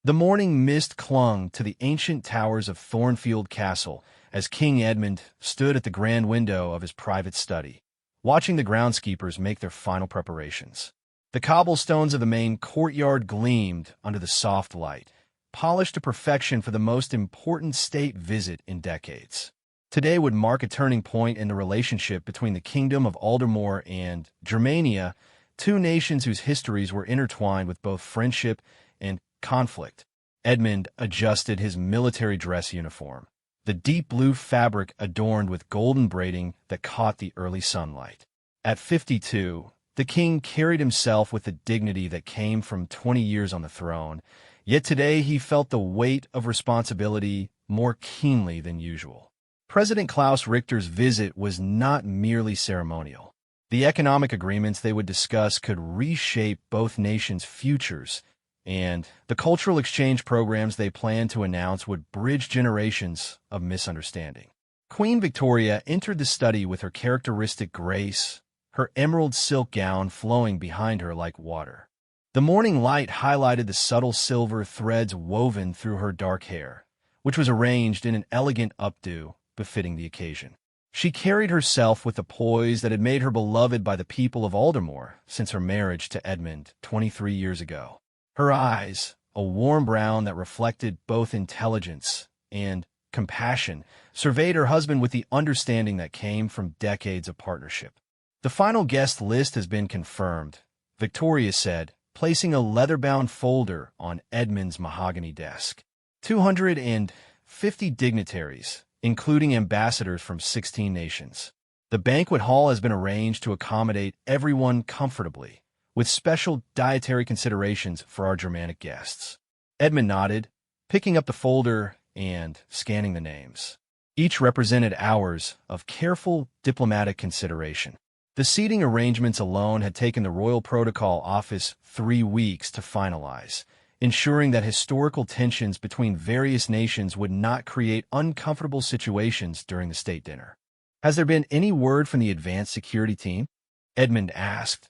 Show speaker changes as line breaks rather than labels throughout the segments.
The morning mist clung to the ancient towers of Thornfield Castle as King Edmund stood at the grand window of his private study, watching the groundskeepers make their final preparations. The cobblestones of the main courtyard gleamed under the soft light, polished to perfection for the most important state visit in decades. Today would mark a turning point in the relationship between the Kingdom of Aldermore and Germania, two nations whose histories were intertwined with both friendship and conflict. Edmund adjusted his military dress uniform, the deep blue fabric adorned with golden braiding that caught the early sunlight. At 52, the king carried himself with the dignity that came from 20 years on the throne, yet today he felt the weight of responsibility more keenly than usual. President Klaus Richter's visit was not merely ceremonial. The economic agreements they would discuss could reshape both nations' futures, and the cultural exchange programs they planned to announce would bridge generations of misunderstanding. Queen Victoria entered the study with her characteristic grace, her emerald silk gown flowing behind her like water. The morning light highlighted the subtle silver threads woven through her dark hair, which was arranged in an elegant updo befitting the occasion. She carried herself with the poise that had made her beloved by the people of Aldermore since her marriage to Edmund 23 years ago. Her eyes, a warm brown that reflected both intelligence and compassion, surveyed her husband with the understanding that came from decades of partnership. "The final guest list has been confirmed," Victoria said, placing a leather-bound folder on Edmund's mahogany desk. 250 dignitaries, including ambassadors from 16 nations. The banquet hall has been arranged to accommodate everyone comfortably, with special dietary considerations for our Germanic guests. Edmund nodded, picking up the folder and scanning the names. Each represented hours of careful diplomatic consideration. The seating arrangements alone had taken the Royal Protocol Office 3 weeks to finalize, ensuring that historical tensions between various nations would not create uncomfortable situations during the state dinner. "Has there been any word from the advanced security team?" Edmund asked,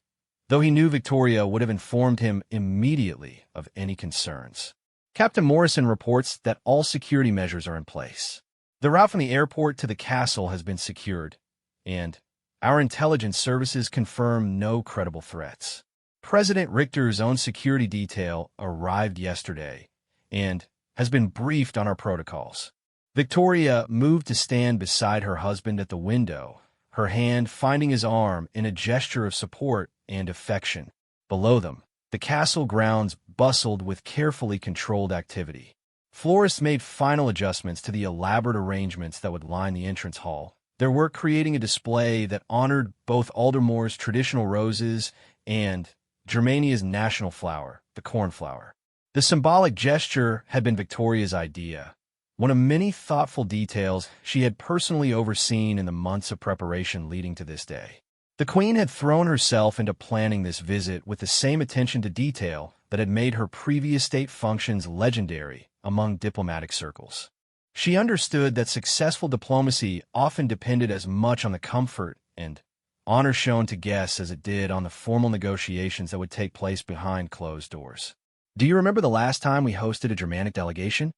though he knew Victoria would have informed him immediately of any concerns. "Captain Morrison reports that all security measures are in place. The route from the airport to the castle has been secured, and our intelligence services confirm no credible threats. President Richter's own security detail arrived yesterday and has been briefed on our protocols." Victoria moved to stand beside her husband at the window, her hand finding his arm in a gesture of support and affection. Below them, the castle grounds bustled with carefully controlled activity. Florists made final adjustments to the elaborate arrangements that would line the entrance hall, their work creating a display that honored both Aldermore's traditional roses and Germania's national flower, the cornflower. The symbolic gesture had been Victoria's idea, one of many thoughtful details she had personally overseen in the months of preparation leading to this day. The Queen had thrown herself into planning this visit with the same attention to detail that had made her previous state functions legendary among diplomatic circles. She understood that successful diplomacy often depended as much on the comfort and honor shown to guests as it did on the formal negotiations that would take place behind closed doors. "Do you remember the last time we hosted a Germanic delegation?"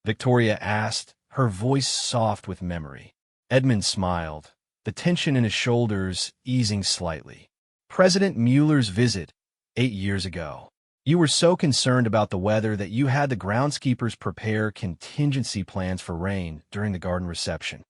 Victoria asked, her voice soft with memory. Edmund smiled, the tension in his shoulders easing slightly. "President Mueller's visit 8 years ago. You were so concerned about the weather that you had the groundskeepers prepare contingency plans for rain during the garden reception.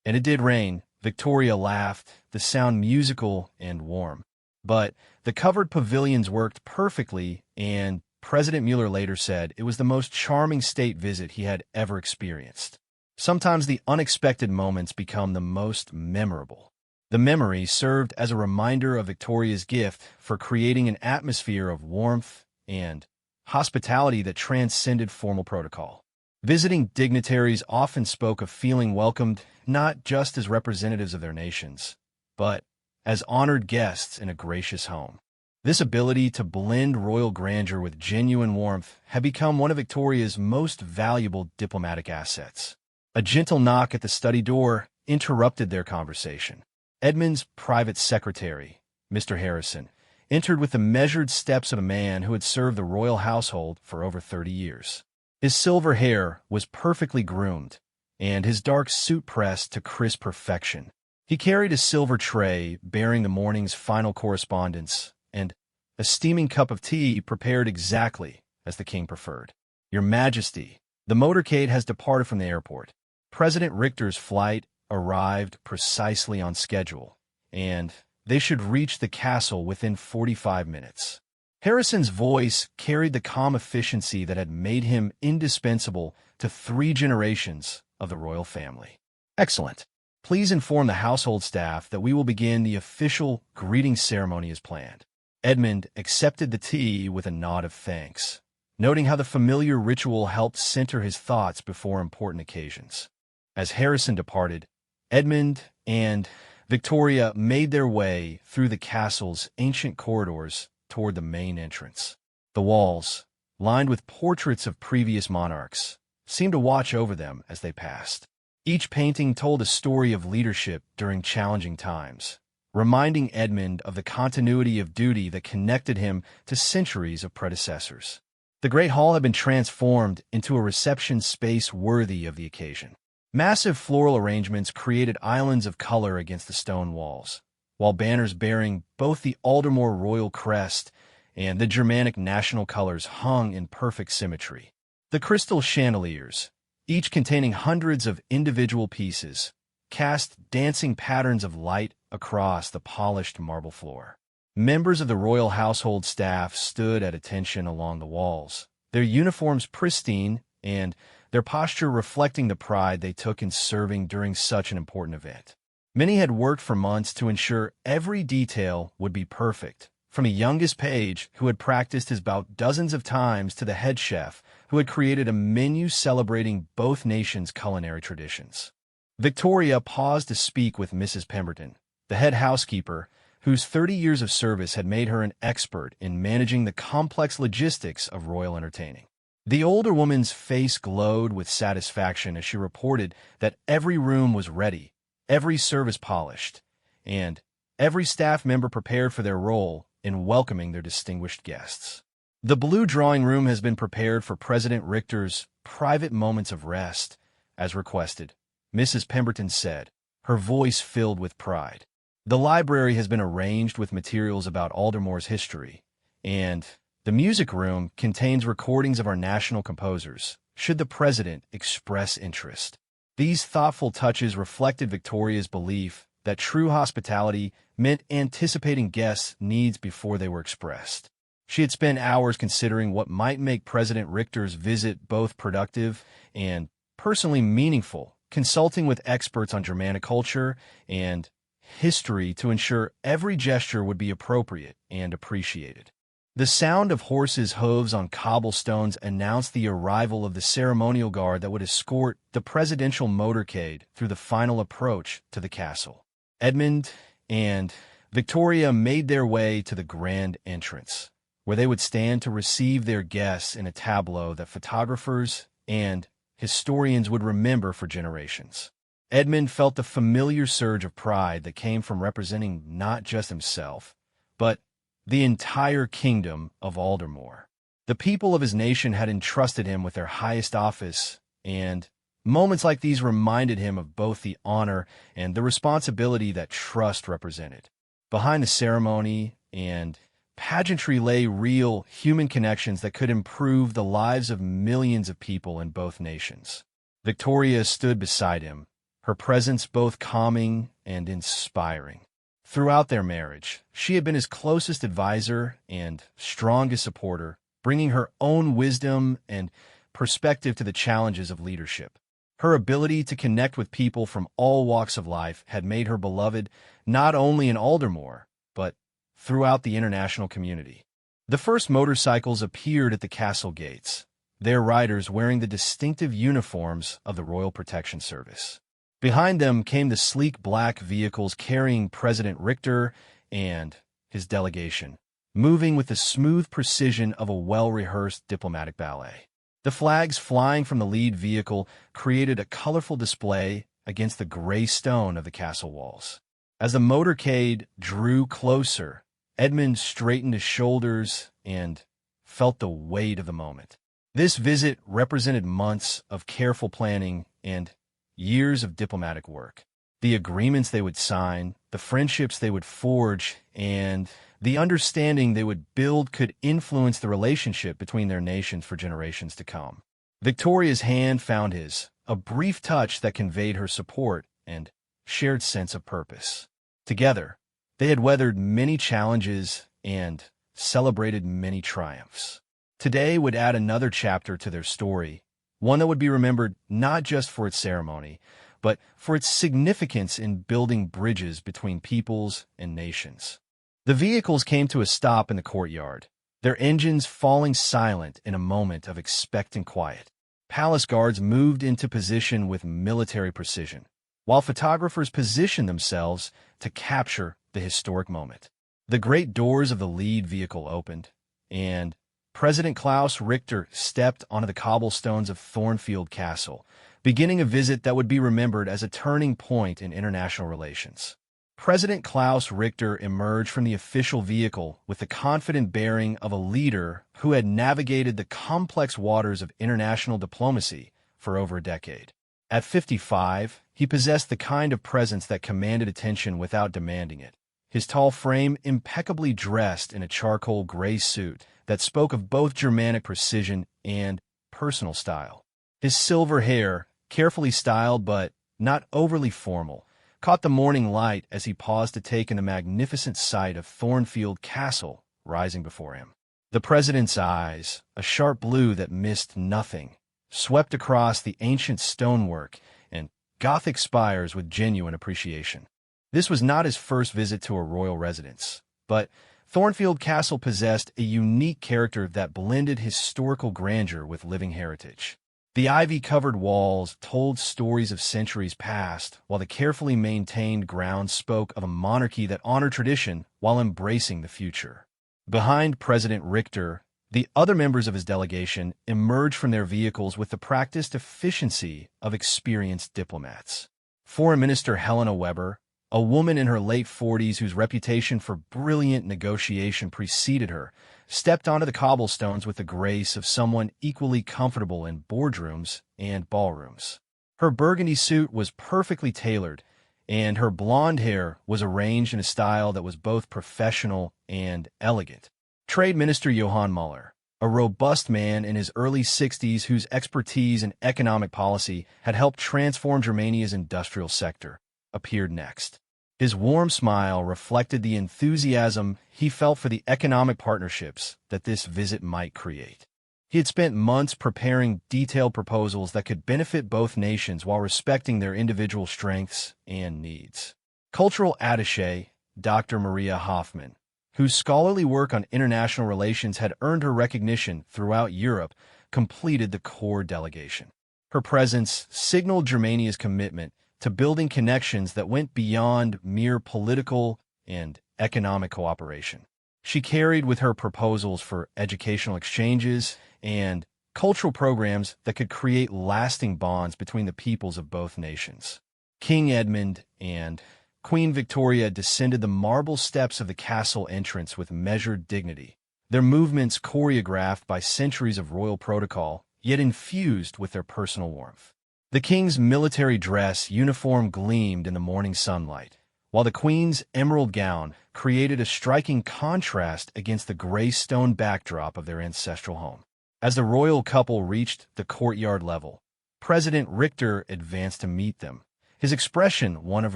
And it did rain." Victoria laughed, the sound musical and warm. "But the covered pavilions worked perfectly, and President Mueller later said it was the most charming state visit he had ever experienced. Sometimes the unexpected moments become the most memorable." The memory served as a reminder of Victoria's gift for creating an atmosphere of warmth and hospitality that transcended formal protocol. Visiting dignitaries often spoke of feeling welcomed not just as representatives of their nations, but as honored guests in a gracious home. This ability to blend royal grandeur with genuine warmth had become one of Victoria's most valuable diplomatic assets. A gentle knock at the study door interrupted their conversation. Edmund's private secretary, Mr. Harrison, entered with the measured steps of a man who had served the royal household for over 30 years. His silver hair was perfectly groomed, and his dark suit pressed to crisp perfection. He carried a silver tray bearing the morning's final correspondence and a steaming cup of tea prepared exactly as the king preferred. "Your Majesty, the motorcade has departed from the airport. President Richter's flight arrived precisely on schedule, and they should reach the castle within 45 minutes. Harrison's voice carried the calm efficiency that had made him indispensable to 3 generations of the royal family. "Excellent. Please inform the household staff that we will begin the official greeting ceremony as planned." Edmund accepted the tea with a nod of thanks, noting how the familiar ritual helped center his thoughts before important occasions. As Harrison departed, Edmund and Victoria made their way through the castle's ancient corridors toward the main entrance. The walls, lined with portraits of previous monarchs, seemed to watch over them as they passed. Each painting told a story of leadership during challenging times, reminding Edmund of the continuity of duty that connected him to centuries of predecessors. The Great Hall had been transformed into a reception space worthy of the occasion. Massive floral arrangements created islands of color against the stone walls, while banners bearing both the Aldermore royal crest and the Germanic national colors hung in perfect symmetry. The crystal chandeliers, each containing hundreds of individual pieces, cast dancing patterns of light across the polished marble floor. Members of the royal household staff stood at attention along the walls, their uniforms pristine and their posture reflecting the pride they took in serving during such an important event. Many had worked for months to ensure every detail would be perfect, from the youngest page who had practiced his bout dozens of times to the head chef who had created a menu celebrating both nations' culinary traditions. Victoria paused to speak with Mrs. Pemberton, the head housekeeper, whose 30 years of service had made her an expert in managing the complex logistics of royal entertaining. The older woman's face glowed with satisfaction as she reported that every room was ready, every service polished, and every staff member prepared for their role in welcoming their distinguished guests. "The blue drawing room has been prepared for President Richter's private moments of rest, as requested," Mrs. Pemberton said, her voice filled with pride. "The library has been arranged with materials about Aldermore's history, and the music room contains recordings of our national composers, should the president express interest." These thoughtful touches reflected Victoria's belief that true hospitality meant anticipating guests' needs before they were expressed. She had spent hours considering what might make President Richter's visit both productive and personally meaningful, consulting with experts on Germanic culture and history to ensure every gesture would be appropriate and appreciated. The sound of horses' hooves on cobblestones announced the arrival of the ceremonial guard that would escort the presidential motorcade through the final approach to the castle. Edmund and Victoria made their way to the grand entrance, where they would stand to receive their guests in a tableau that photographers and historians would remember for generations. Edmund felt the familiar surge of pride that came from representing not just himself, but the entire kingdom of Aldermore. The people of his nation had entrusted him with their highest office, and moments like these reminded him of both the honor and the responsibility that trust represented. Behind the ceremony and pageantry lay real human connections that could improve the lives of millions of people in both nations. Victoria stood beside him, her presence both calming and inspiring. Throughout their marriage, she had been his closest advisor and strongest supporter, bringing her own wisdom and perspective to the challenges of leadership. Her ability to connect with people from all walks of life had made her beloved not only in Aldermore, but throughout the international community. The first motorcycles appeared at the castle gates, their riders wearing the distinctive uniforms of the Royal Protection Service. Behind them came the sleek black vehicles carrying President Richter and his delegation, moving with the smooth precision of a well-rehearsed diplomatic ballet. The flags flying from the lead vehicle created a colorful display against the gray stone of the castle walls. As the motorcade drew closer, Edmund straightened his shoulders and felt the weight of the moment. This visit represented months of careful planning and years of diplomatic work. The agreements they would sign, the friendships they would forge, and the understanding they would build could influence the relationship between their nations for generations to come. Victoria's hand found his, a brief touch that conveyed her support and shared sense of purpose. Together, they had weathered many challenges and celebrated many triumphs. Today would add another chapter to their story, one that would be remembered not just for its ceremony, but for its significance in building bridges between peoples and nations. The vehicles came to a stop in the courtyard, their engines falling silent in a moment of expectant quiet. Palace guards moved into position with military precision, while photographers positioned themselves to capture the historic moment. The great doors of the lead vehicle opened, and President Klaus Richter stepped onto the cobblestones of Thornfield Castle, beginning a visit that would be remembered as a turning point in international relations. President Klaus Richter emerged from the official vehicle with the confident bearing of a leader who had navigated the complex waters of international diplomacy for over a decade. At 55, he possessed the kind of presence that commanded attention without demanding it. His tall frame impeccably dressed in a charcoal gray suit that spoke of both Germanic precision and personal style. His silver hair, carefully styled but not overly formal, caught the morning light as he paused to take in the magnificent sight of Thornfield Castle rising before him. The president's eyes, a sharp blue that missed nothing, swept across the ancient stonework and Gothic spires with genuine appreciation. This was not his first visit to a royal residence, but Thornfield Castle possessed a unique character that blended historical grandeur with living heritage. The ivy-covered walls told stories of centuries past, while the carefully maintained grounds spoke of a monarchy that honored tradition while embracing the future. Behind President Richter, the other members of his delegation emerged from their vehicles with the practiced efficiency of experienced diplomats. Foreign Minister Helena Weber, a woman in her late 40s whose reputation for brilliant negotiation preceded her, stepped onto the cobblestones with the grace of someone equally comfortable in boardrooms and ballrooms. Her burgundy suit was perfectly tailored, and her blonde hair was arranged in a style that was both professional and elegant. Trade Minister Johann Muller, a robust man in his early 60s whose expertise in economic policy had helped transform Germany's industrial sector, appeared next. His warm smile reflected the enthusiasm he felt for the economic partnerships that this visit might create. He had spent months preparing detailed proposals that could benefit both nations while respecting their individual strengths and needs. Cultural attaché Dr. Maria Hoffman, whose scholarly work on international relations had earned her recognition throughout Europe, completed the core delegation. Her presence signaled Germany's commitment to building connections that went beyond mere political and economic cooperation. She carried with her proposals for educational exchanges and cultural programs that could create lasting bonds between the peoples of both nations. King Edmund and Queen Victoria descended the marble steps of the castle entrance with measured dignity, their movements choreographed by centuries of royal protocol, yet infused with their personal warmth. The king's military dress uniform gleamed in the morning sunlight, while the queen's emerald gown created a striking contrast against the gray stone backdrop of their ancestral home. As the royal couple reached the courtyard level, President Richter advanced to meet them, his expression one of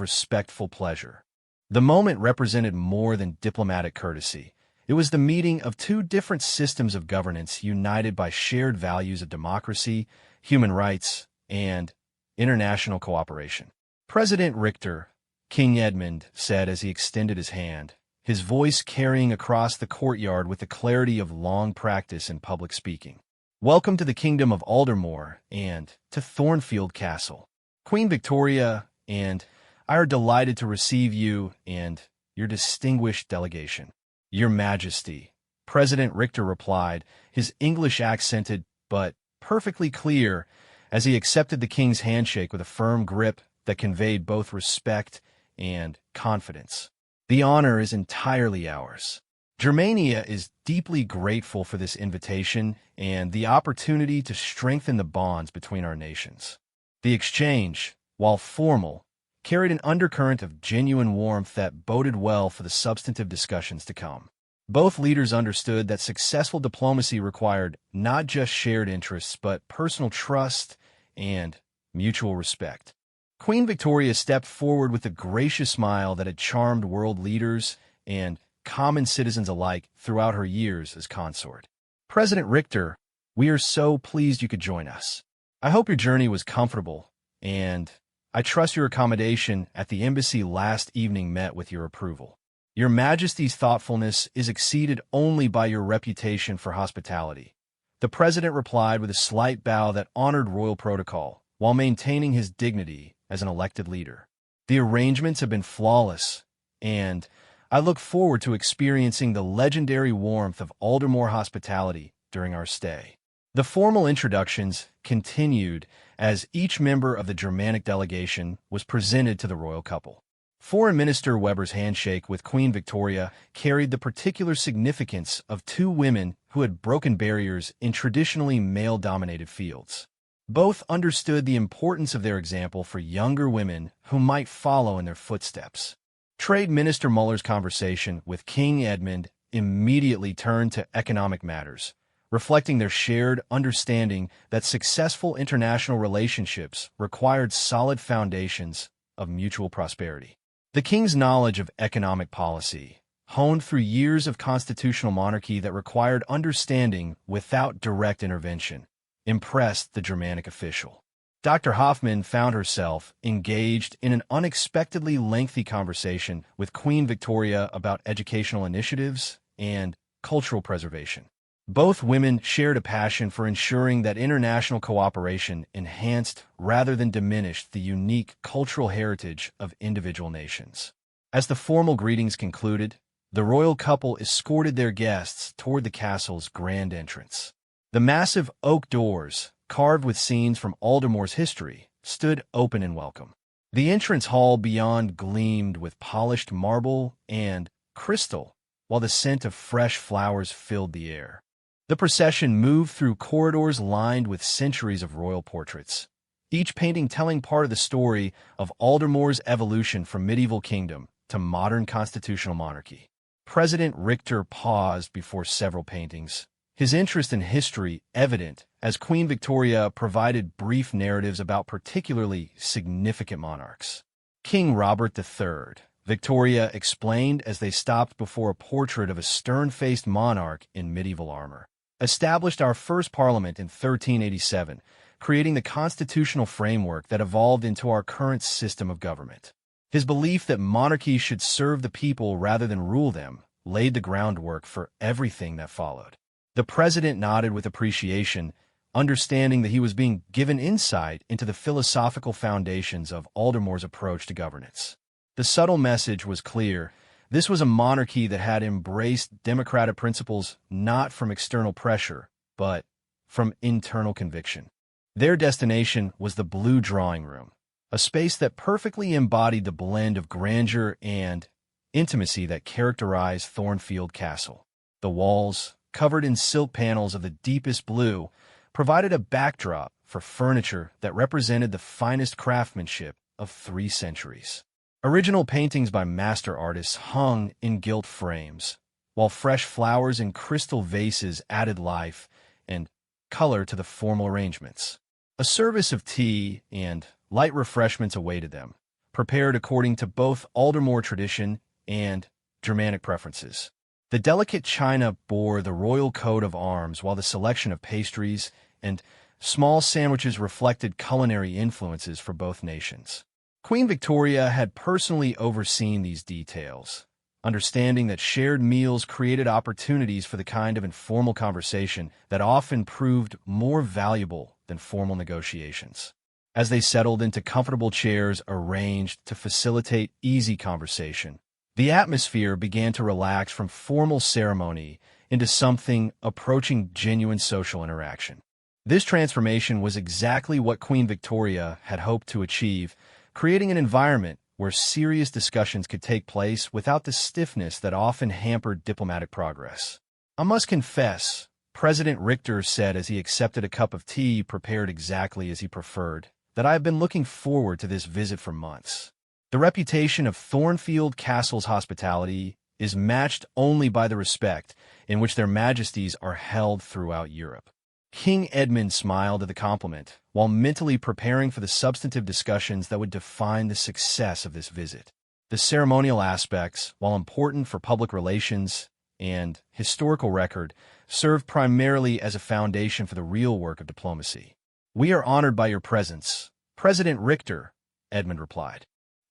respectful pleasure. The moment represented more than diplomatic courtesy. It was the meeting of two different systems of governance united by shared values of democracy, human rights, and international cooperation. President Richter, King Edmund said as he extended his hand, his voice carrying across the courtyard with the clarity of long practice in public speaking. "Welcome to the Kingdom of Aldermore and to Thornfield Castle. Queen Victoria and I are delighted to receive you and your distinguished delegation." "Your Majesty," President Richter replied, his English accented but perfectly clear as he accepted the king's handshake with a firm grip that conveyed both respect and confidence. "The honor is entirely ours." Germania is deeply grateful for this invitation and the opportunity to strengthen the bonds between our nations. The exchange, while formal, carried an undercurrent of genuine warmth that boded well for the substantive discussions to come. Both leaders understood that successful diplomacy required not just shared interests, but personal trust and mutual respect. Queen Victoria stepped forward with a gracious smile that had charmed world leaders and common citizens alike throughout her years as consort. President Richter, we are so pleased you could join us. I hope your journey was comfortable, and I trust your accommodation at the embassy last evening met with your approval. Your Majesty's thoughtfulness is exceeded only by your reputation for hospitality. The President replied with a slight bow that honored royal protocol, while maintaining his dignity as an elected leader. The arrangements have been flawless, and I look forward to experiencing the legendary warmth of Aldermore hospitality during our stay. The formal introductions continued as each member of the Germanic delegation was presented to the royal couple. Foreign Minister Weber's handshake with Queen Victoria carried the particular significance of two women who had broken barriers in traditionally male-dominated fields. Both understood the importance of their example for younger women who might follow in their footsteps. Trade Minister Muller's conversation with King Edmund immediately turned to economic matters, reflecting their shared understanding that successful international relationships required solid foundations of mutual prosperity. The king's knowledge of economic policy, honed through years of constitutional monarchy that required understanding without direct intervention, impressed the Germanic official. Dr. Hoffmann found herself engaged in an unexpectedly lengthy conversation with Queen Victoria about educational initiatives and cultural preservation. Both women shared a passion for ensuring that international cooperation enhanced rather than diminished the unique cultural heritage of individual nations. As the formal greetings concluded, the royal couple escorted their guests toward the castle's grand entrance. The massive oak doors, carved with scenes from Aldermore's history, stood open in welcome. The entrance hall beyond gleamed with polished marble and crystal, while the scent of fresh flowers filled the air. The procession moved through corridors lined with centuries of royal portraits, each painting telling part of the story of Aldermore's evolution from medieval kingdom to modern constitutional monarchy. President Richter paused before several paintings, his interest in history evident as Queen Victoria provided brief narratives about particularly significant monarchs. King Robert III, Victoria explained as they stopped before a portrait of a stern-faced monarch in medieval armor, established our first parliament in 1387, creating the constitutional framework that evolved into our current system of government. His belief that monarchy should serve the people rather than rule them laid the groundwork for everything that followed. The president nodded with appreciation, understanding that he was being given insight into the philosophical foundations of Aldermore's approach to governance. The subtle message was clear. This was a monarchy that had embraced democratic principles not from external pressure, but from internal conviction. Their destination was the Blue Drawing Room, a space that perfectly embodied the blend of grandeur and intimacy that characterized Thornfield Castle. The walls, covered in silk panels of the deepest blue, provided a backdrop for furniture that represented the finest craftsmanship of 3 centuries. Original paintings by master artists hung in gilt frames, while fresh flowers in crystal vases added life and color to the formal arrangements. A service of tea and light refreshments awaited them, prepared according to both Aldermore tradition and Germanic preferences. The delicate china bore the royal coat of arms, while the selection of pastries and small sandwiches reflected culinary influences for both nations. Queen Victoria had personally overseen these details, understanding that shared meals created opportunities for the kind of informal conversation that often proved more valuable than formal negotiations. As they settled into comfortable chairs arranged to facilitate easy conversation, the atmosphere began to relax from formal ceremony into something approaching genuine social interaction. This transformation was exactly what Queen Victoria had hoped to achieve, creating an environment where serious discussions could take place without the stiffness that often hampered diplomatic progress. "I must confess," President Richter said as he accepted a cup of tea prepared exactly as he preferred, "that I have been looking forward to this visit for months. The reputation of Thornfield Castle's hospitality is matched only by the respect in which their majesties are held throughout Europe." King Edmund smiled at the compliment, while mentally preparing for the substantive discussions that would define the success of this visit. The ceremonial aspects, while important for public relations and historical record, served primarily as a foundation for the real work of diplomacy. "We are honored by your presence, President Richter," Edmund replied.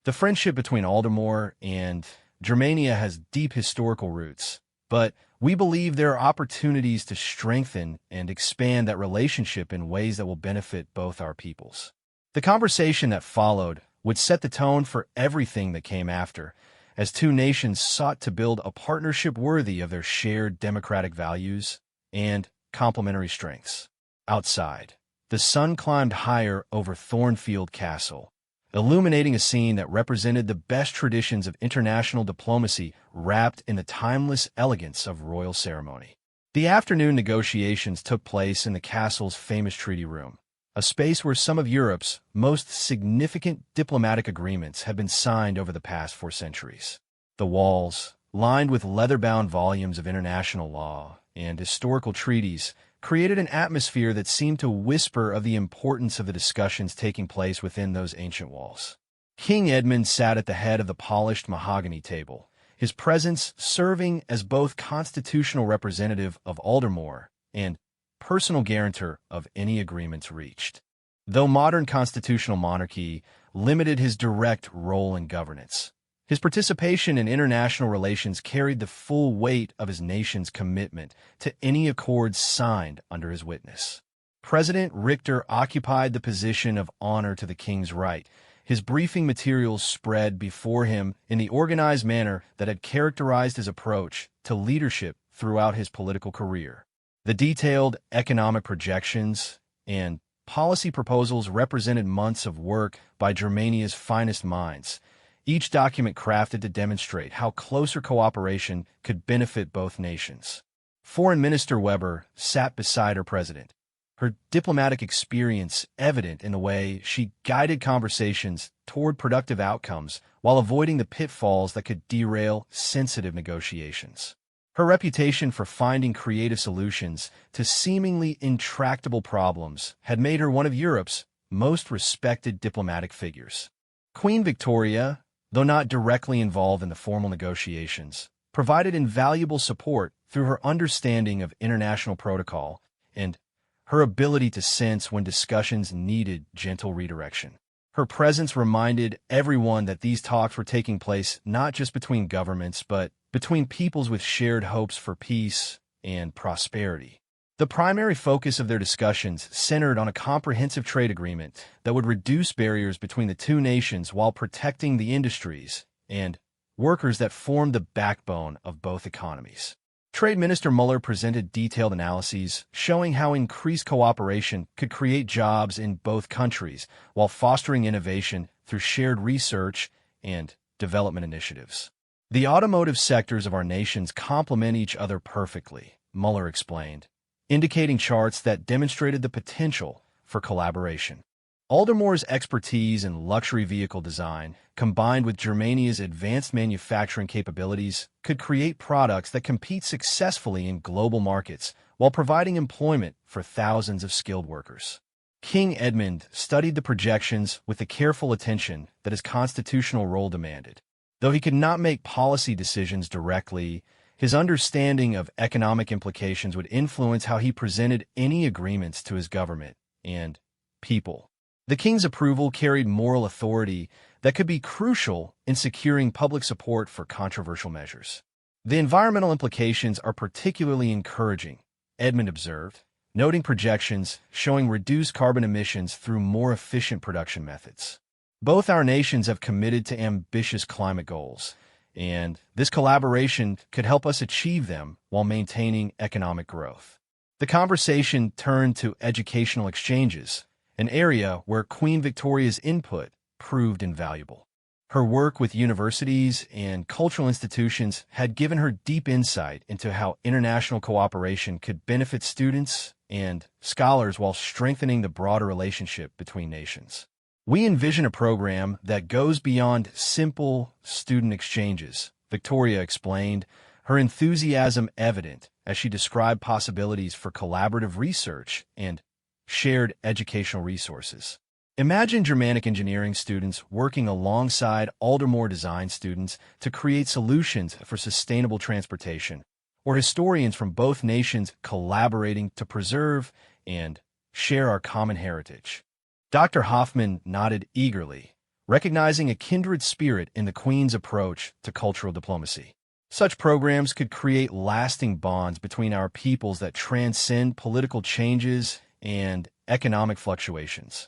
"The friendship between Aldermore and Germania has deep historical roots, but we believe there are opportunities to strengthen and expand that relationship in ways that will benefit both our peoples." The conversation that followed would set the tone for everything that came after, as two nations sought to build a partnership worthy of their shared democratic values and complementary strengths. Outside, the sun climbed higher over Thornfield Castle, illuminating a scene that represented the best traditions of international diplomacy wrapped in the timeless elegance of royal ceremony. The afternoon negotiations took place in the castle's famous treaty room, a space where some of Europe's most significant diplomatic agreements had been signed over the past 4 centuries. The walls, lined with leather-bound volumes of international law and historical treaties, created an atmosphere that seemed to whisper of the importance of the discussions taking place within those ancient walls. King Edmund sat at the head of the polished mahogany table, his presence serving as both constitutional representative of Aldermore and personal guarantor of any agreements reached. Though modern constitutional monarchy limited his direct role in governance, his participation in international relations carried the full weight of his nation's commitment to any accords signed under his witness. President Richter occupied the position of honor to the king's right, his briefing materials spread before him in the organized manner that had characterized his approach to leadership throughout his political career. The detailed economic projections and policy proposals represented months of work by Germania's finest minds, each document crafted to demonstrate how closer cooperation could benefit both nations. Foreign Minister Weber sat beside her president, her diplomatic experience evident in the way she guided conversations toward productive outcomes while avoiding the pitfalls that could derail sensitive negotiations. Her reputation for finding creative solutions to seemingly intractable problems had made her one of Europe's most respected diplomatic figures. Queen Victoria, though not directly involved in the formal negotiations, provided invaluable support through her understanding of international protocol and her ability to sense when discussions needed gentle redirection. Her presence reminded everyone that these talks were taking place not just between governments, but between peoples with shared hopes for peace and prosperity. The primary focus of their discussions centered on a comprehensive trade agreement that would reduce barriers between the two nations while protecting the industries and workers that formed the backbone of both economies. Trade Minister Muller presented detailed analyses showing how increased cooperation could create jobs in both countries while fostering innovation through shared research and development initiatives. "The automotive sectors of our nations complement each other perfectly," Muller explained, indicating charts that demonstrated the potential for collaboration. Aldermore's expertise in luxury vehicle design, combined with Germania's advanced manufacturing capabilities, could create products that compete successfully in global markets while providing employment for thousands of skilled workers. King Edmund studied the projections with the careful attention that his constitutional role demanded. Though he could not make policy decisions directly, his understanding of economic implications would influence how he presented any agreements to his government and people. The king's approval carried moral authority that could be crucial in securing public support for controversial measures. "The environmental implications are particularly encouraging," Edmund observed, noting projections showing reduced carbon emissions through more efficient production methods. "Both our nations have committed to ambitious climate goals, and this collaboration could help us achieve them while maintaining economic growth." The conversation turned to educational exchanges, an area where Queen Victoria's input proved invaluable. Her work with universities and cultural institutions had given her deep insight into how international cooperation could benefit students and scholars while strengthening the broader relationship between nations. We envision a program that goes beyond simple student exchanges, Victoria explained, her enthusiasm evident as she described possibilities for collaborative research and shared educational resources. Imagine Germanic engineering students working alongside Aldermore design students to create solutions for sustainable transportation, or historians from both nations collaborating to preserve and share our common heritage. Dr. Hoffman nodded eagerly, recognizing a kindred spirit in the Queen's approach to cultural diplomacy. Such programs could create lasting bonds between our peoples that transcend political changes and economic fluctuations.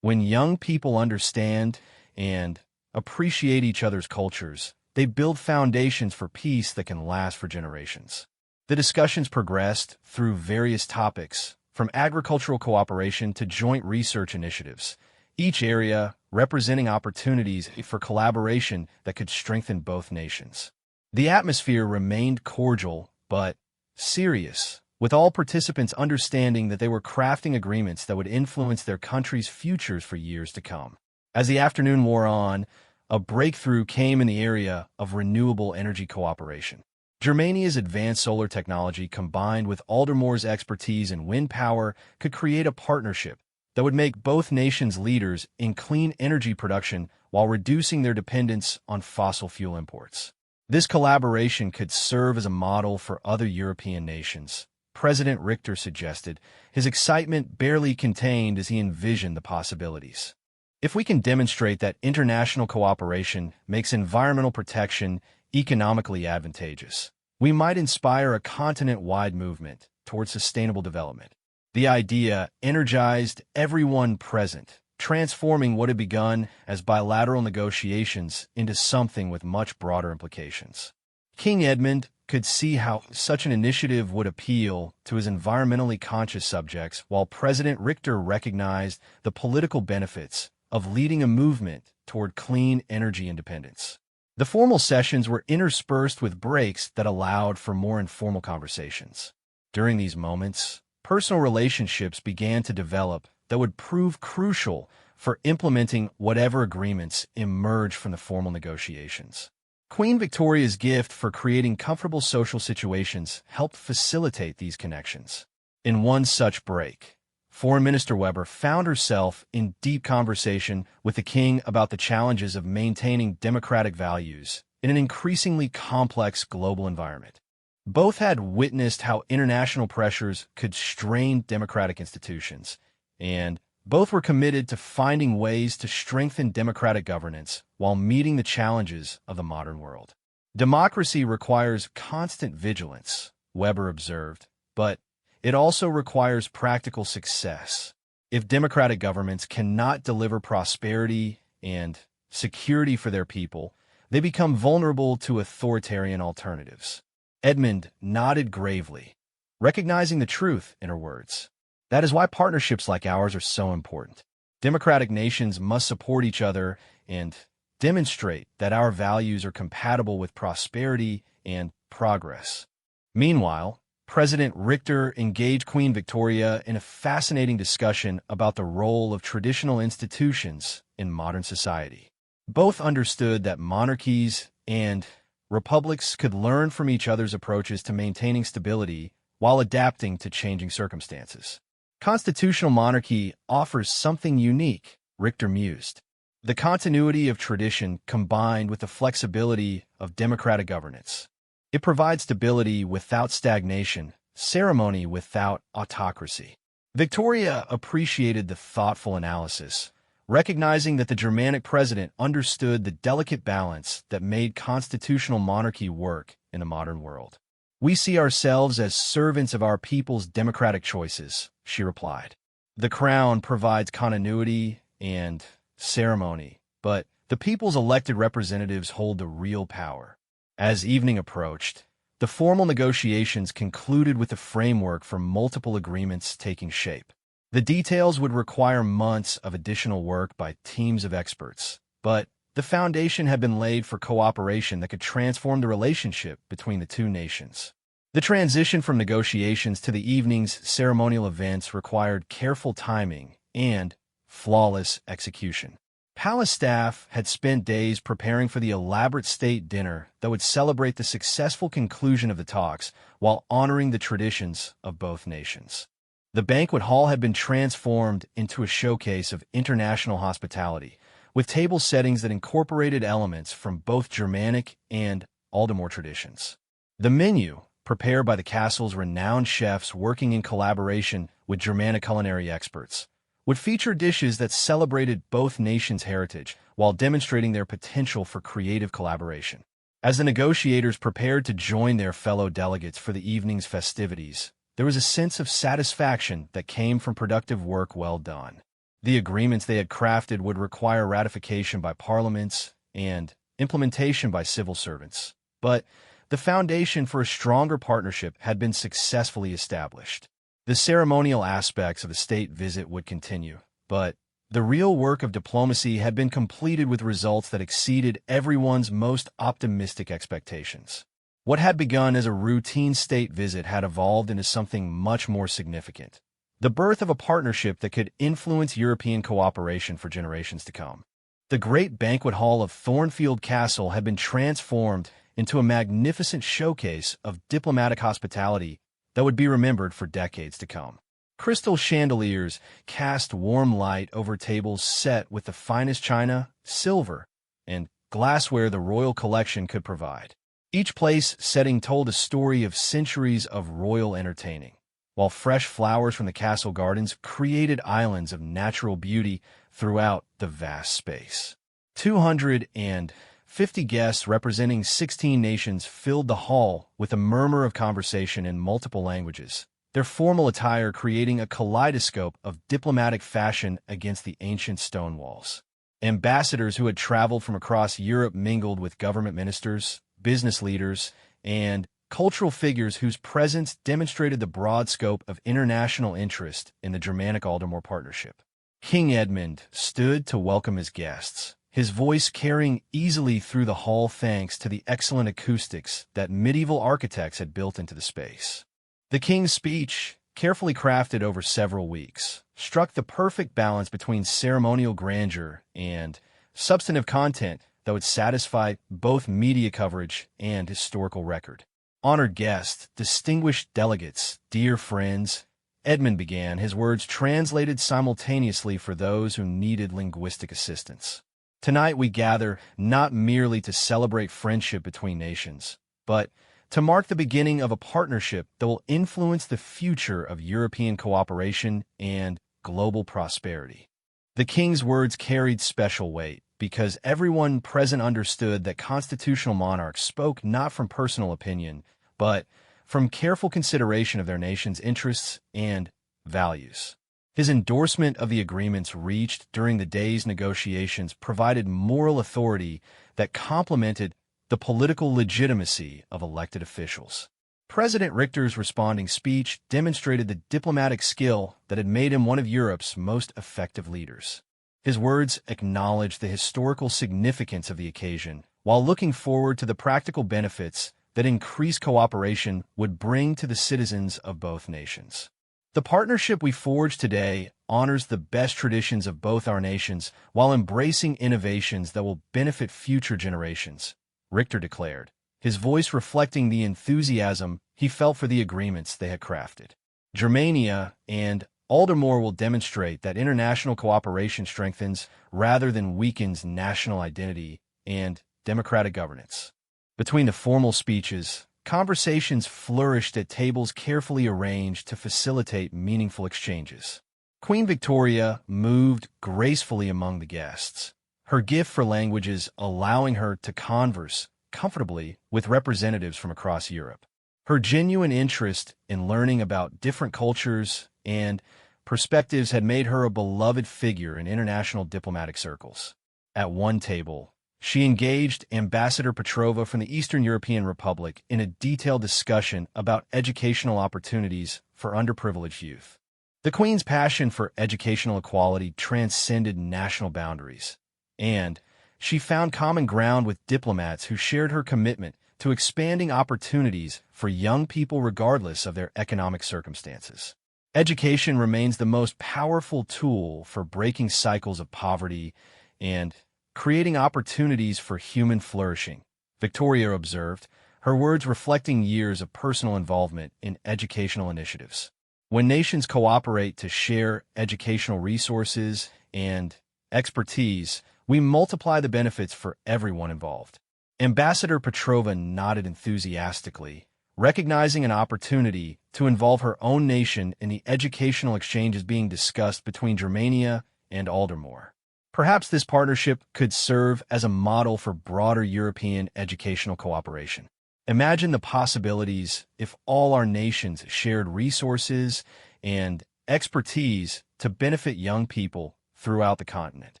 When young people understand and appreciate each other's cultures, they build foundations for peace that can last for generations. The discussions progressed through various topics, from agricultural cooperation to joint research initiatives, each area representing opportunities for collaboration that could strengthen both nations. The atmosphere remained cordial but serious, with all participants understanding that they were crafting agreements that would influence their country's futures for years to come. As the afternoon wore on, a breakthrough came in the area of renewable energy cooperation. Germania's advanced solar technology combined with Aldermore's expertise in wind power could create a partnership that would make both nations leaders in clean energy production while reducing their dependence on fossil fuel imports. This collaboration could serve as a model for other European nations, President Richter suggested, his excitement barely contained as he envisioned the possibilities. If we can demonstrate that international cooperation makes environmental protection economically advantageous, we might inspire a continent-wide movement towards sustainable development. The idea energized everyone present, transforming what had begun as bilateral negotiations into something with much broader implications. King Edmund could see how such an initiative would appeal to his environmentally conscious subjects, while President Richter recognized the political benefits of leading a movement toward clean energy independence. The formal sessions were interspersed with breaks that allowed for more informal conversations. During these moments, personal relationships began to develop that would prove crucial for implementing whatever agreements emerged from the formal negotiations. Queen Victoria's gift for creating comfortable social situations helped facilitate these connections. In one such break, Foreign Minister Weber found herself in deep conversation with the king about the challenges of maintaining democratic values in an increasingly complex global environment. Both had witnessed how international pressures could strain democratic institutions, and both were committed to finding ways to strengthen democratic governance while meeting the challenges of the modern world. Democracy requires constant vigilance, Weber observed, but it also requires practical success. If democratic governments cannot deliver prosperity and security for their people, they become vulnerable to authoritarian alternatives. Edmund nodded gravely, recognizing the truth in her words. That is why partnerships like ours are so important. Democratic nations must support each other and demonstrate that our values are compatible with prosperity and progress. Meanwhile, President Richter engaged Queen Victoria in a fascinating discussion about the role of traditional institutions in modern society. Both understood that monarchies and republics could learn from each other's approaches to maintaining stability while adapting to changing circumstances. Constitutional monarchy offers something unique, Richter mused. The continuity of tradition combined with the flexibility of democratic governance. It provides stability without stagnation, ceremony without autocracy. Victoria appreciated the thoughtful analysis, recognizing that the Germanic president understood the delicate balance that made constitutional monarchy work in the modern world. We see ourselves as servants of our people's democratic choices, she replied. The crown provides continuity and ceremony, but the people's elected representatives hold the real power. As evening approached, the formal negotiations concluded with a framework for multiple agreements taking shape. The details would require months of additional work by teams of experts, but The foundation had been laid for cooperation that could transform the relationship between the two nations. The transition from negotiations to the evening's ceremonial events required careful timing and flawless execution. Palace staff had spent days preparing for the elaborate state dinner that would celebrate the successful conclusion of the talks while honoring the traditions of both nations. The banquet hall had been transformed into a showcase of international hospitality, with table settings that incorporated elements from both Germanic and Aldemore traditions. The menu, prepared by the castle's renowned chefs working in collaboration with Germanic culinary experts, would feature dishes that celebrated both nations' heritage while demonstrating their potential for creative collaboration. As the negotiators prepared to join their fellow delegates for the evening's festivities, there was a sense of satisfaction that came from productive work well done. The agreements they had crafted would require ratification by parliaments and implementation by civil servants, but the foundation for a stronger partnership had been successfully established. The ceremonial aspects of the state visit would continue, but the real work of diplomacy had been completed with results that exceeded everyone's most optimistic expectations. What had begun as a routine state visit had evolved into something much more significant: the birth of a partnership that could influence European cooperation for generations to come. The great banquet hall of Thornfield Castle had been transformed into a magnificent showcase of diplomatic hospitality that would be remembered for decades to come. Crystal chandeliers cast warm light over tables set with the finest china, silver, and glassware the royal collection could provide. Each place setting told a story of centuries of royal entertaining, while fresh flowers from the castle gardens created islands of natural beauty throughout the vast space. 250 guests representing 16 nations filled the hall with a murmur of conversation in multiple languages, their formal attire creating a kaleidoscope of diplomatic fashion against the ancient stone walls. Ambassadors who had traveled from across Europe mingled with government ministers, business leaders, and cultural figures whose presence demonstrated the broad scope of international interest in the Germanic-Aldemore partnership. King Edmund stood to welcome his guests, his voice carrying easily through the hall thanks to the excellent acoustics that medieval architects had built into the space. The king's speech, carefully crafted over several weeks, struck the perfect balance between ceremonial grandeur and substantive content that would satisfy both media coverage and historical record. Honored guests, distinguished delegates, dear friends, Edmund began, his words translated simultaneously for those who needed linguistic assistance. Tonight we gather not merely to celebrate friendship between nations, but to mark the beginning of a partnership that will influence the future of European cooperation and global prosperity. The king's words carried special weight because everyone present understood that constitutional monarchs spoke not from personal opinion, but from careful consideration of their nation's interests and values. His endorsement of the agreements reached during the day's negotiations provided moral authority that complemented the political legitimacy of elected officials. President Richter's responding speech demonstrated the diplomatic skill that had made him one of Europe's most effective leaders. His words acknowledged the historical significance of the occasion, while looking forward to the practical benefits that increased cooperation would bring to the citizens of both nations. The partnership we forge today honors the best traditions of both our nations while embracing innovations that will benefit future generations, Richter declared, his voice reflecting the enthusiasm he felt for the agreements they had crafted. Germania and Aldemore will demonstrate that international cooperation strengthens rather than weakens national identity and democratic governance. Between the formal speeches, conversations flourished at tables carefully arranged to facilitate meaningful exchanges. Queen Victoria moved gracefully among the guests, her gift for languages allowing her to converse comfortably with representatives from across Europe. Her genuine interest in learning about different cultures and perspectives had made her a beloved figure in international diplomatic circles. At one table, she engaged Ambassador Petrova from the Eastern European Republic in a detailed discussion about educational opportunities for underprivileged youth. The Queen's passion for educational equality transcended national boundaries, and she found common ground with diplomats who shared her commitment to expanding opportunities for young people regardless of their economic circumstances. Education remains the most powerful tool for breaking cycles of poverty and creating opportunities for human flourishing, Victoria observed, her words reflecting years of personal involvement in educational initiatives. When nations cooperate to share educational resources and expertise, we multiply the benefits for everyone involved. Ambassador Petrova nodded enthusiastically, recognizing an opportunity to involve her own nation in the educational exchanges being discussed between Germania and Aldermore. Perhaps this partnership could serve as a model for broader European educational cooperation. Imagine the possibilities if all our nations shared resources and expertise to benefit young people throughout the continent.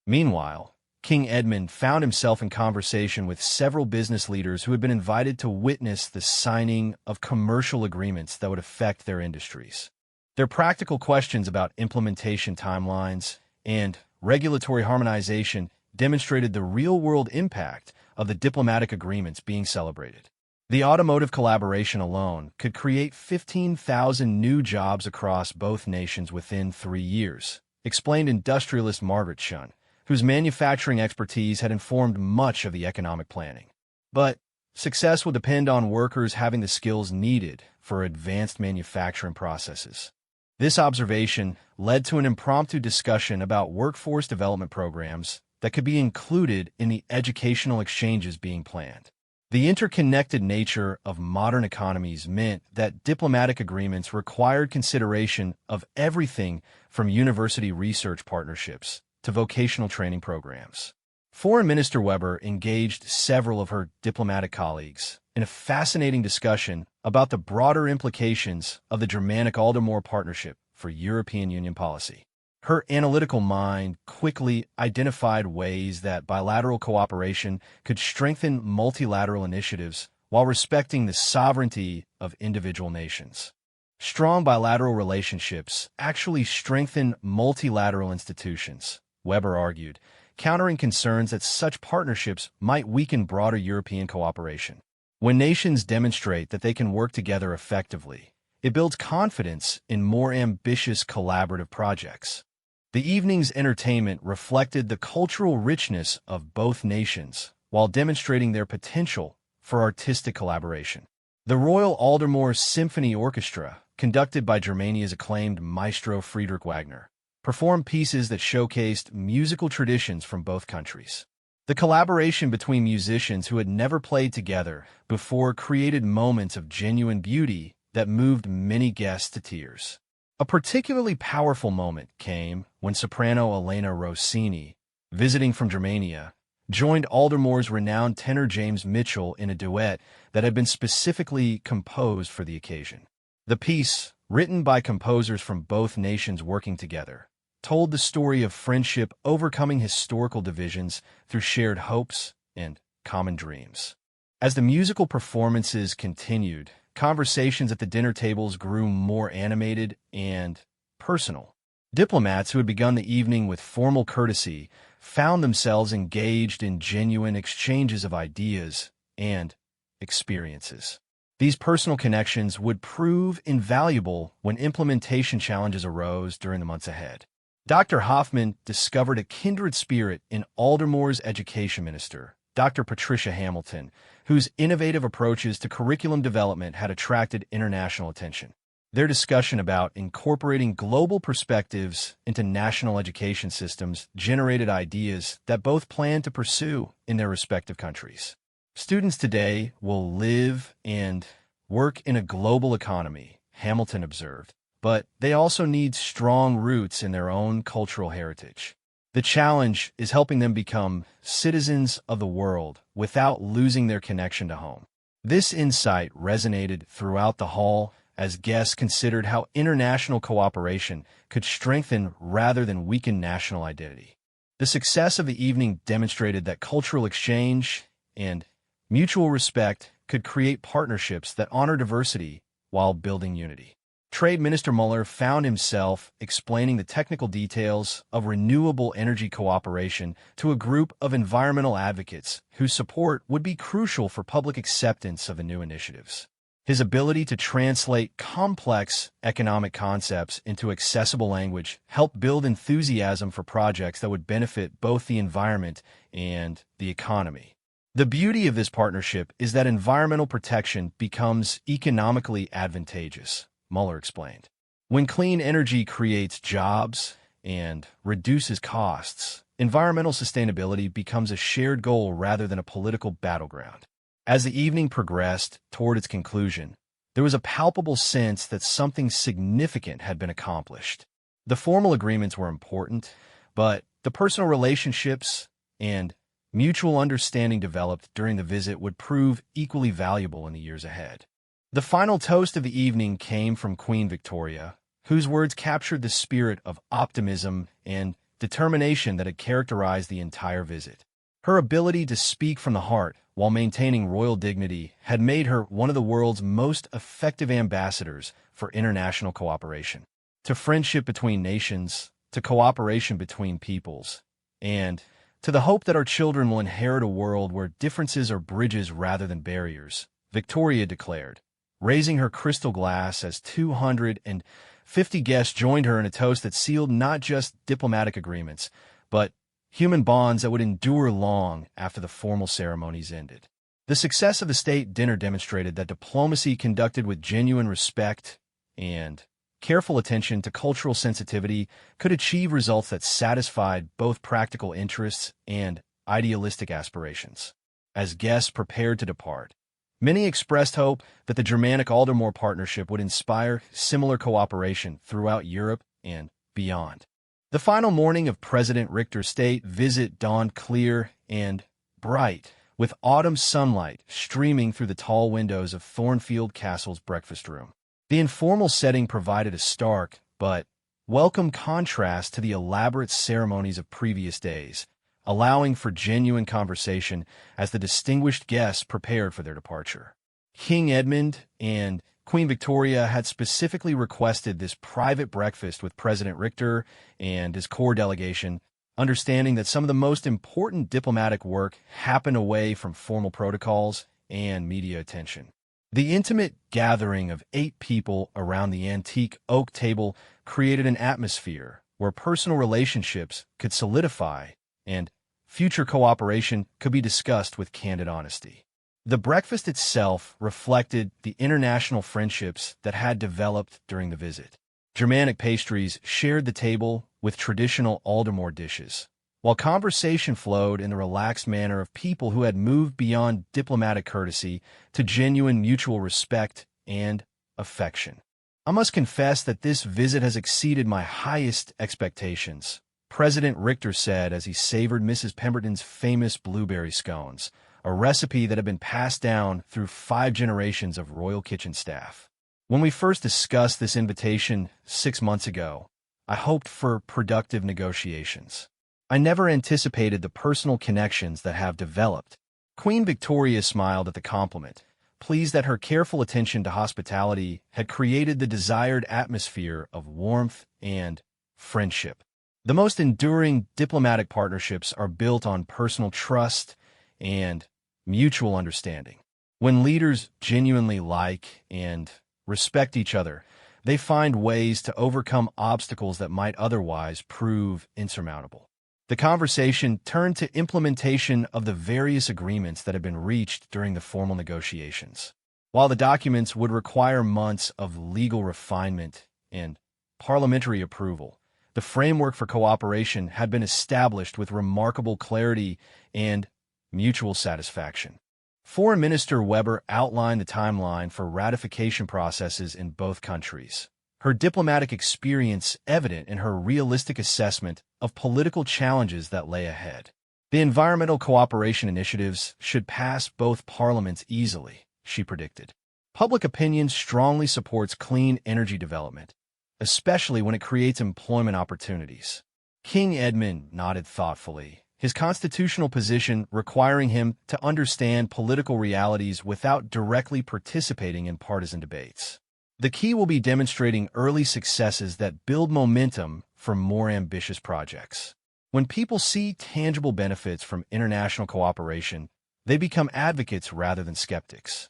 Meanwhile, King Edmund found himself in conversation with several business leaders who had been invited to witness the signing of commercial agreements that would affect their industries. Their practical questions about implementation timelines and regulatory harmonization demonstrated the real-world impact of the diplomatic agreements being celebrated. The automotive collaboration alone could create 15,000 new jobs across both nations within 3 years, explained industrialist Margaret Shun, whose manufacturing expertise had informed much of the economic planning. But success will depend on workers having the skills needed for advanced manufacturing processes. This observation led to an impromptu discussion about workforce development programs that could be included in the educational exchanges being planned. The interconnected nature of modern economies meant that diplomatic agreements required consideration of everything from university research partnerships to vocational training programs. Foreign Minister Weber engaged several of her diplomatic colleagues in a fascinating discussion about the broader implications of the Germanic-Aldermore Partnership for European Union policy. Her analytical mind quickly identified ways that bilateral cooperation could strengthen multilateral initiatives while respecting the sovereignty of individual nations. Strong bilateral relationships actually strengthen multilateral institutions, Weber argued, countering concerns that such partnerships might weaken broader European cooperation. When nations demonstrate that they can work together effectively, it builds confidence in more ambitious collaborative projects. The evening's entertainment reflected the cultural richness of both nations while demonstrating their potential for artistic collaboration. The Royal Aldermore Symphony Orchestra, conducted by Germania's acclaimed maestro Friedrich Wagner, performed pieces that showcased musical traditions from both countries. The collaboration between musicians who had never played together before created moments of genuine beauty that moved many guests to tears. A particularly powerful moment came when soprano Elena Rossini, visiting from Germania, joined Aldermore's renowned tenor James Mitchell in a duet that had been specifically composed for the occasion. The piece, written by composers from both nations working together, told the story of friendship overcoming historical divisions through shared hopes and common dreams. As the musical performances continued, conversations at the dinner tables grew more animated and personal. Diplomats who had begun the evening with formal courtesy found themselves engaged in genuine exchanges of ideas and experiences. These personal connections would prove invaluable when implementation challenges arose during the months ahead. Dr. Hoffman discovered a kindred spirit in Aldermore's education minister, Dr. Patricia Hamilton, whose innovative approaches to curriculum development had attracted international attention. Their discussion about incorporating global perspectives into national education systems generated ideas that both planned to pursue in their respective countries. Students today will live and work in a global economy, Hamilton observed, but they also need strong roots in their own cultural heritage. The challenge is helping them become citizens of the world without losing their connection to home. This insight resonated throughout the hall as guests considered how international cooperation could strengthen rather than weaken national identity. The success of the evening demonstrated that cultural exchange and mutual respect could create partnerships that honor diversity while building unity. Trade Minister Mueller found himself explaining the technical details of renewable energy cooperation to a group of environmental advocates whose support would be crucial for public acceptance of the new initiatives. His ability to translate complex economic concepts into accessible language helped build enthusiasm for projects that would benefit both the environment and the economy. The beauty of this partnership is that environmental protection becomes economically advantageous, Mueller explained. When clean energy creates jobs and reduces costs, environmental sustainability becomes a shared goal rather than a political battleground. As the evening progressed toward its conclusion, there was a palpable sense that something significant had been accomplished. The formal agreements were important, but the personal relationships and mutual understanding developed during the visit would prove equally valuable in the years ahead. The final toast of the evening came from Queen Victoria, whose words captured the spirit of optimism and determination that had characterized the entire visit. Her ability to speak from the heart while maintaining royal dignity had made her one of the world's most effective ambassadors for international cooperation. To friendship between nations, to cooperation between peoples, and to the hope that our children will inherit a world where differences are bridges rather than barriers, Victoria declared, raising her crystal glass as 250 guests joined her in a toast that sealed not just diplomatic agreements, but human bonds that would endure long after the formal ceremonies ended. The success of the state dinner demonstrated that diplomacy conducted with genuine respect and careful attention to cultural sensitivity could achieve results that satisfied both practical interests and idealistic aspirations. As guests prepared to depart, many expressed hope that the Germanic-Aldermore partnership would inspire similar cooperation throughout Europe and beyond. The final morning of President Richter's state visit dawned clear and bright, with autumn sunlight streaming through the tall windows of Thornfield Castle's breakfast room. The informal setting provided a stark but welcome contrast to the elaborate ceremonies of previous days, allowing for genuine conversation as the distinguished guests prepared for their departure. King Edmund and Queen Victoria had specifically requested this private breakfast with President Richter and his core delegation, understanding that some of the most important diplomatic work happened away from formal protocols and media attention. The intimate gathering of 8 people around the antique oak table created an atmosphere where personal relationships could solidify and future cooperation could be discussed with candid honesty. The breakfast itself reflected the international friendships that had developed during the visit. Germanic pastries shared the table with traditional Aldermore dishes, while conversation flowed in the relaxed manner of people who had moved beyond diplomatic courtesy to genuine mutual respect and affection. I must confess that this visit has exceeded my highest expectations, President Richter said as he savored Mrs. Pemberton's famous blueberry scones, a recipe that had been passed down through 5 generations of royal kitchen staff. When we first discussed this invitation 6 months ago, I hoped for productive negotiations. I never anticipated the personal connections that have developed. Queen Victoria smiled at the compliment, pleased that her careful attention to hospitality had created the desired atmosphere of warmth and friendship. The most enduring diplomatic partnerships are built on personal trust and mutual understanding. When leaders genuinely like and respect each other, they find ways to overcome obstacles that might otherwise prove insurmountable. The conversation turned to implementation of the various agreements that had been reached during the formal negotiations. While the documents would require months of legal refinement and parliamentary approval, the framework for cooperation had been established with remarkable clarity and mutual satisfaction. Foreign Minister Weber outlined the timeline for ratification processes in both countries, her diplomatic experience evident in her realistic assessment of political challenges that lay ahead. The environmental cooperation initiatives should pass both parliaments easily, she predicted. Public opinion strongly supports clean energy development, especially when it creates employment opportunities. King Edmund nodded thoughtfully, his constitutional position requiring him to understand political realities without directly participating in partisan debates. The key will be demonstrating early successes that build momentum for more ambitious projects. When people see tangible benefits from international cooperation, they become advocates rather than skeptics.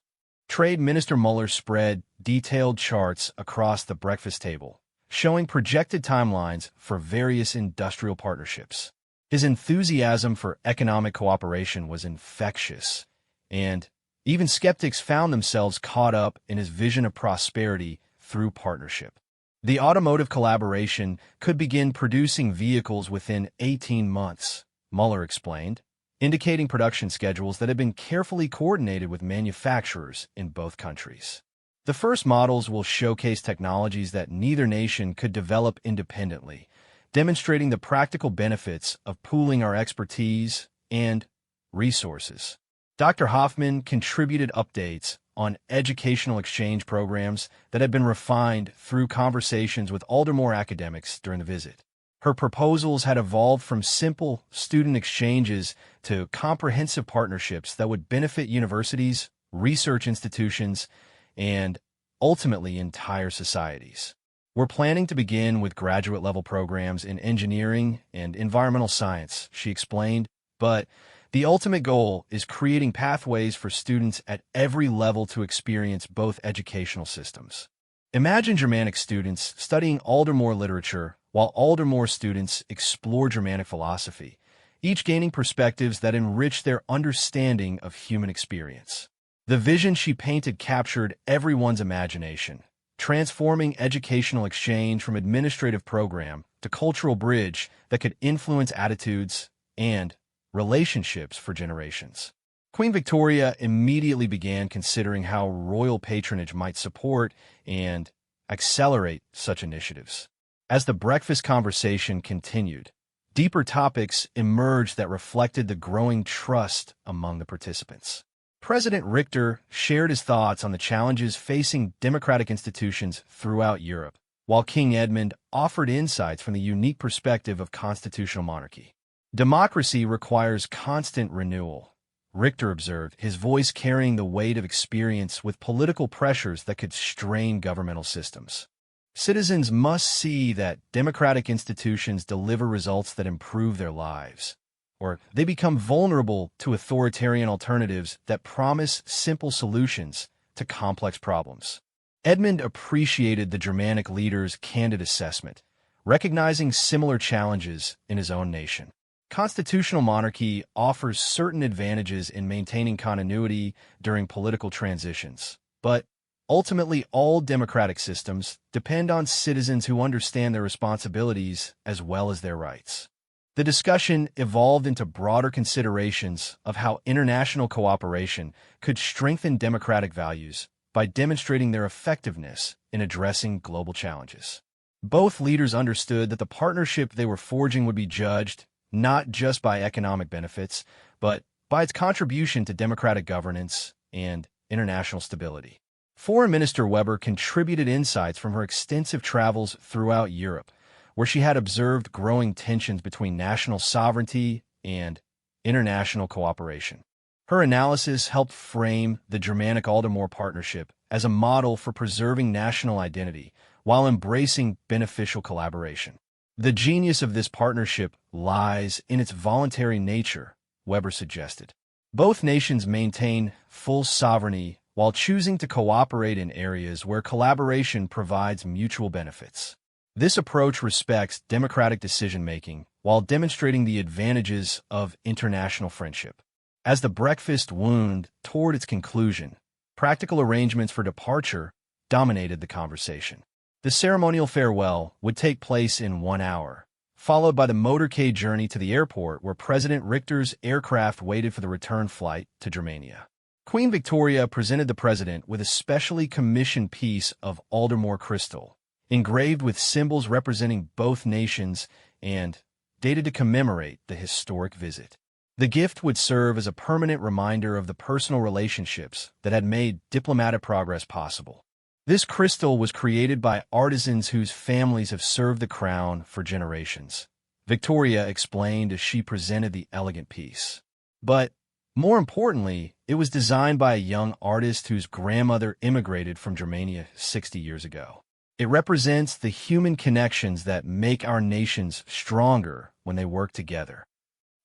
Trade Minister Mueller spread detailed charts across the breakfast table, showing projected timelines for various industrial partnerships. His enthusiasm for economic cooperation was infectious, and even skeptics found themselves caught up in his vision of prosperity through partnership. The automotive collaboration could begin producing vehicles within 18 months, Mueller explained, indicating production schedules that had been carefully coordinated with manufacturers in both countries. The first models will showcase technologies that neither nation could develop independently, demonstrating the practical benefits of pooling our expertise and resources. Dr. Hoffman contributed updates on educational exchange programs that had been refined through conversations with Aldermore academics during the visit. Her proposals had evolved from simple student exchanges to comprehensive partnerships that would benefit universities, research institutions, and ultimately entire societies. We're planning to begin with graduate-level programs in engineering and environmental science, she explained, but the ultimate goal is creating pathways for students at every level to experience both educational systems. Imagine Germanic students studying Aldermore literature while Aldermore students explore Germanic philosophy, each gaining perspectives that enrich their understanding of human experience. The vision she painted captured everyone's imagination, transforming educational exchange from administrative program to cultural bridge that could influence attitudes and relationships for generations. Queen Victoria immediately began considering how royal patronage might support and accelerate such initiatives. As the breakfast conversation continued, deeper topics emerged that reflected the growing trust among the participants. President Richter shared his thoughts on the challenges facing democratic institutions throughout Europe, while King Edmund offered insights from the unique perspective of constitutional monarchy. Democracy requires constant renewal, Richter observed, his voice carrying the weight of experience with political pressures that could strain governmental systems. Citizens must see that democratic institutions deliver results that improve their lives, or they become vulnerable to authoritarian alternatives that promise simple solutions to complex problems. Edmund appreciated the Germanic leader's candid assessment, recognizing similar challenges in his own nation. Constitutional monarchy offers certain advantages in maintaining continuity during political transitions, but ultimately all democratic systems depend on citizens who understand their responsibilities as well as their rights. The discussion evolved into broader considerations of how international cooperation could strengthen democratic values by demonstrating their effectiveness in addressing global challenges. Both leaders understood that the partnership they were forging would be judged not just by economic benefits, but by its contribution to democratic governance and international stability. Foreign Minister Weber contributed insights from her extensive travels throughout Europe, where she had observed growing tensions between national sovereignty and international cooperation. Her analysis helped frame the Germanic-Aldermore partnership as a model for preserving national identity while embracing beneficial collaboration. The genius of this partnership lies in its voluntary nature, Weber suggested. Both nations maintain full sovereignty while choosing to cooperate in areas where collaboration provides mutual benefits. This approach respects democratic decision-making while demonstrating the advantages of international friendship. As the breakfast wound toward its conclusion, practical arrangements for departure dominated the conversation. The ceremonial farewell would take place in 1 hour, followed by the motorcade journey to the airport where President Richter's aircraft waited for the return flight to Germania. Queen Victoria presented the president with a specially commissioned piece of Aldermore crystal, engraved with symbols representing both nations and dated to commemorate the historic visit. The gift would serve as a permanent reminder of the personal relationships that had made diplomatic progress possible. This crystal was created by artisans whose families have served the crown for generations, Victoria explained as she presented the elegant piece. But more importantly, It was designed by a young artist whose grandmother immigrated from Germany 60 years ago. It represents the human connections that make our nations stronger when they work together.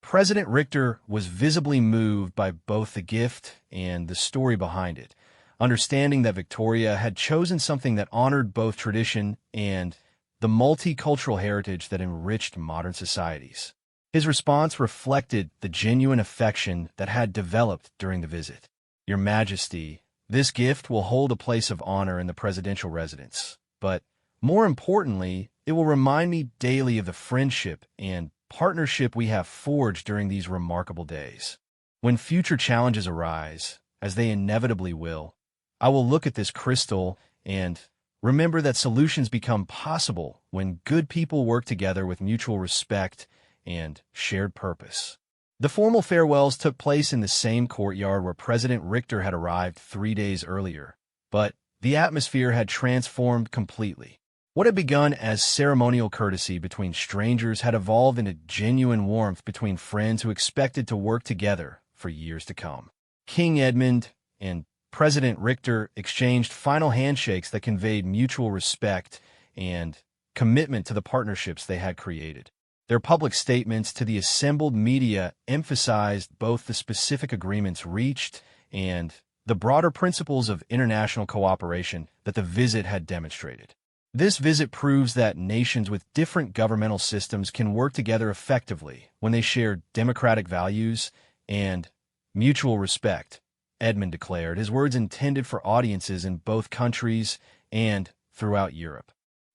President Richter was visibly moved by both the gift and the story behind it, understanding that Victoria had chosen something that honored both tradition and the multicultural heritage that enriched modern societies. His response reflected the genuine affection that had developed during the visit. Your Majesty, this gift will hold a place of honor in the presidential residence, but more importantly, it will remind me daily of the friendship and partnership we have forged during these remarkable days. When future challenges arise, as they inevitably will, I will look at this crystal and remember that solutions become possible when good people work together with mutual respect and shared purpose. The formal farewells took place in the same courtyard where President Richter had arrived 3 days earlier, but the atmosphere had transformed completely. What had begun as ceremonial courtesy between strangers had evolved into genuine warmth between friends who expected to work together for years to come. King Edmund and President Richter exchanged final handshakes that conveyed mutual respect and commitment to the partnerships they had created. Their public statements to the assembled media emphasized both the specific agreements reached and the broader principles of international cooperation that the visit had demonstrated. This visit proves that nations with different governmental systems can work together effectively when they share democratic values and mutual respect, Edmund declared, his words intended for audiences in both countries and throughout Europe.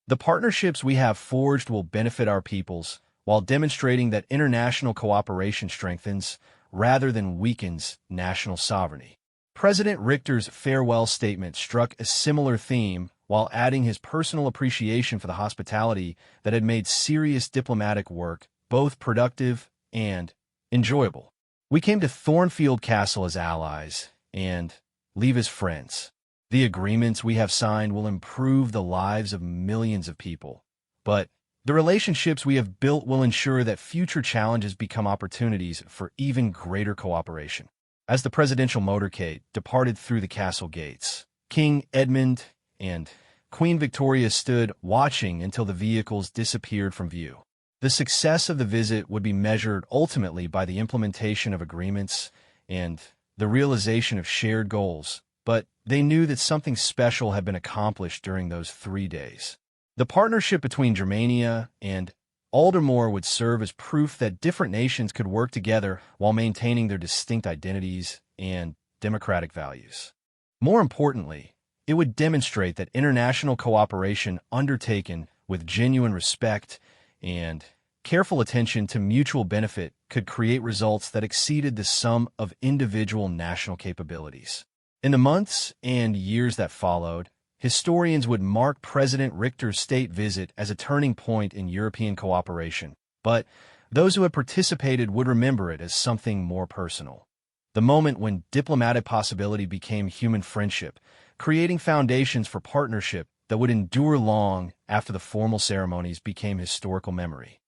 The partnerships we have forged will benefit our peoples while demonstrating that international cooperation strengthens rather than weakens national sovereignty. President Richter's farewell statement struck a similar theme while adding his personal appreciation for the hospitality that had made serious diplomatic work both productive and enjoyable. We came to Thornfield Castle as allies and leave as friends. The agreements we have signed will improve the lives of millions of people, but the relationships we have built will ensure that future challenges become opportunities for even greater cooperation. As the presidential motorcade departed through the castle gates, King Edmund and Queen Victoria stood watching until the vehicles disappeared from view. The success of the visit would be measured ultimately by the implementation of agreements and the realization of shared goals, but they knew that something special had been accomplished during those 3 days. The partnership between Germania and Aldermore would serve as proof that different nations could work together while maintaining their distinct identities and democratic values. More importantly, it would demonstrate that international cooperation undertaken with genuine respect and careful attention to mutual benefit could create results that exceeded the sum of individual national capabilities. In the months and years that followed, historians would mark President Richter's state visit as a turning point in European cooperation, but those who had participated would remember it as something more personal. The moment when diplomatic possibility became human friendship, creating foundations for partnership that would endure long after the formal ceremonies became historical memory.